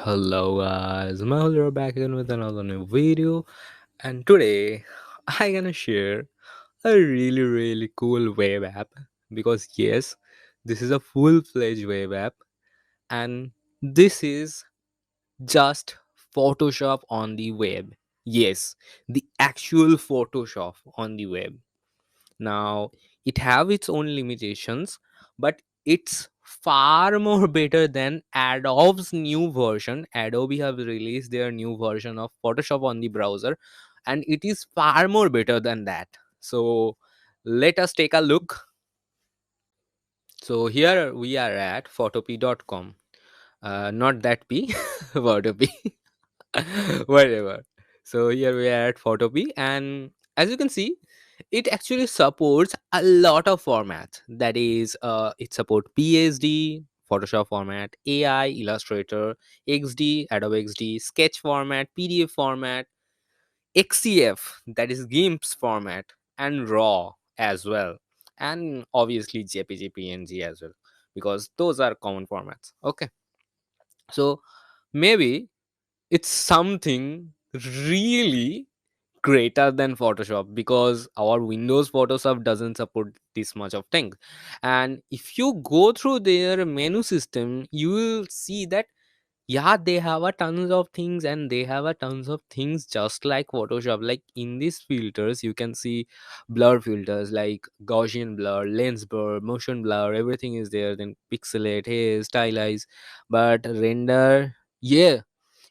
Hello guys, Mehul here back again with another new video, and today I gonna share a really cool web app because yes, this is a full-fledged web app, and this is just Photoshop on the web. Yes, the actual Photoshop on the web. Now it have its own limitations, but it's far more better than Adobe's new version. Adobe have released their new version of Photoshop on the browser, and it is far more better than that. So let us take a look. So here we are at photopea.com. Not that p, photopea. Whatever. So here we are at Photopea, and as you can see, it actually supports a lot of formats. That is, it supports PSD, Photoshop format, AI, Illustrator, XD, Adobe XD, Sketch format, PDF format, XCF, that is GIMP's format, and RAW as well, and obviously JPG, PNG as well, because those are common formats. Okay, so maybe it's something really greater than Photoshop because our Windows Photoshop doesn't support this much of things. And if you go through their menu system, you will see that yeah, they have a tons of things, and they have a tons of things just like Photoshop. Like in these filters you can see blur filters like Gaussian blur, lens blur, motion blur, everything is there. Then pixelate, haze, stylize. But render, yeah,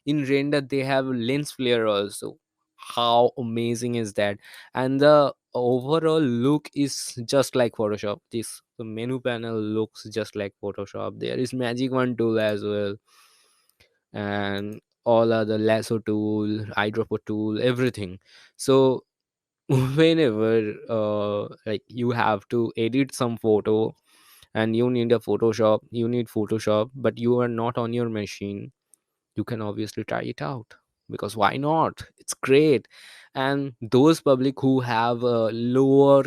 in render they have lens flare also. How amazing is that? And the overall look is just like Photoshop. This the menu panel looks just like Photoshop. There is magic wand tool as well, and all other lasso tool, eyedropper tool, everything. So whenever like you have to edit some photo and you need a Photoshop, you need Photoshop, but you are not on your machine, you can obviously try it out, because why not? It's great. And those public who have lower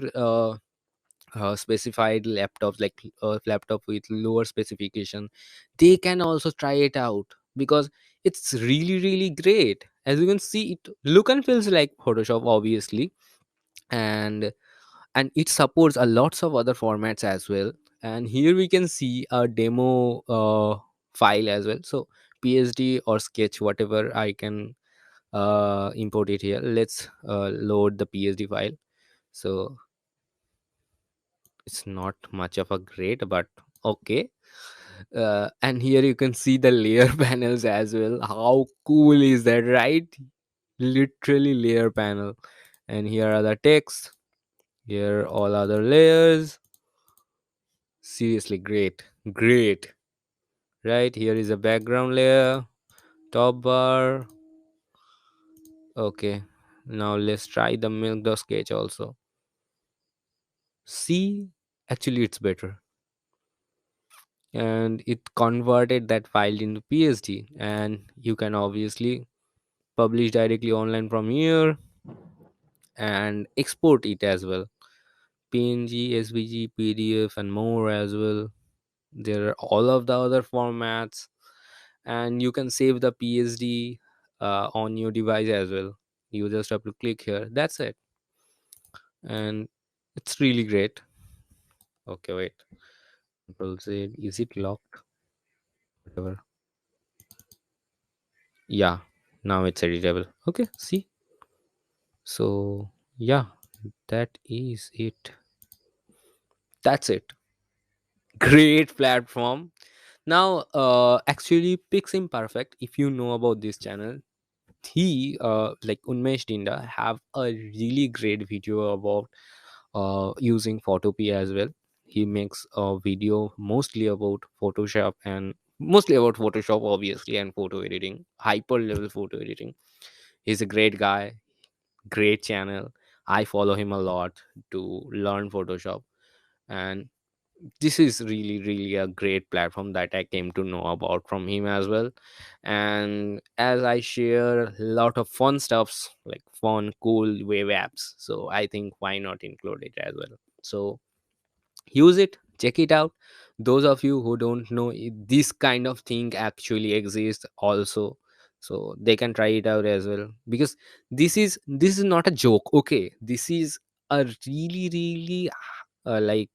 specified laptops, like laptop with lower specification, they can also try it out, because it's really great. As you can see, it look and feels like Photoshop obviously, and it supports a lots of other formats as well. And here we can see a demo file as well. So PSD or Sketch, whatever I can import it here. Let's load the PSD file. So it's not much of a great, but okay. And here you can see the layer panels as well. How cool is that, right? Literally layer panel. And here are the text, here all other layers. Seriously great, right? Here is a background layer, top bar. Okay, now let's try the milk the sketch also. See, actually it's better, and it converted that file into PSD, and you can obviously publish directly online from here and export it as well. PNG, SVG, PDF, and more as well. There are all of the other formats, and you can save the PSD on your device as well. You just have to click here. That's it, and it's really great. Okay, wait. Control Z. Is it locked? Whatever. Yeah. Now it's editable. Okay. See. So yeah, that is it. That's it. Great platform. Now, actually, Pix Imperfect. If you know about this channel, he like Unmesh Dinda have a really great video about using Photopea as well. He makes a video mostly about Photoshop, and mostly about Photoshop obviously, and photo editing, hyper level photo editing. He's a great guy, great channel. I follow him a lot to learn Photoshop, and this is really a great platform that I came to know about from him as well. And as I share a lot of fun stuffs, like fun cool web apps, so I think why not include it as well. So use it, check it out. those of you who don't know, this kind of thing actually exists also, so they can try it out as well, because this is not a joke. Okay, this is a really really like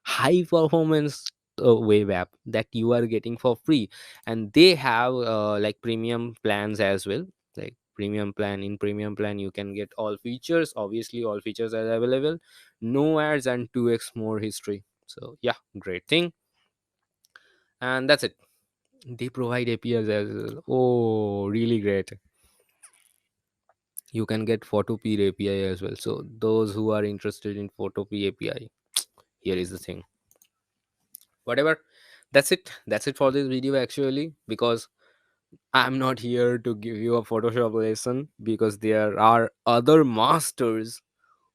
high performance web app that you are getting for free. And they have like premium plans as well. Like premium plan, in premium plan you can get all features, obviously all features are available, no ads, and 2x more history. So yeah, great thing. And that's it. They provide APIs as well. Oh, really great. You can get Photopea API as well. So those who are interested in Photopea API, here is the thing. Whatever. That's it for this video actually, because I'm not here to give you a Photoshop lesson, because there are other masters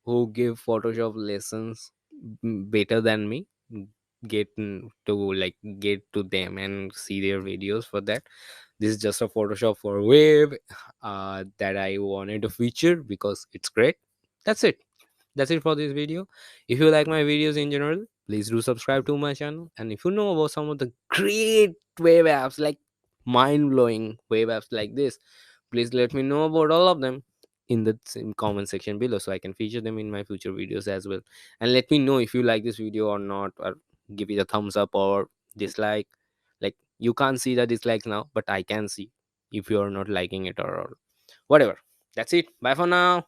who give Photoshop lessons better than me. Get to them and see their videos for that. This is just a Photoshop for web that I wanted to feature because it's great. That's it that's it for this video. If you like my videos in general, please do subscribe to my channel. And if you know about some of the great web apps, like mind-blowing web apps like this, please let me know about all of them in the same comment section below, so I can feature them in my future videos as well. And let me know if you like this video or not, or give it a thumbs up or dislike. Like, you can't see the dislikes now, but I can see if you are not liking it, or whatever. That's it. Bye for now.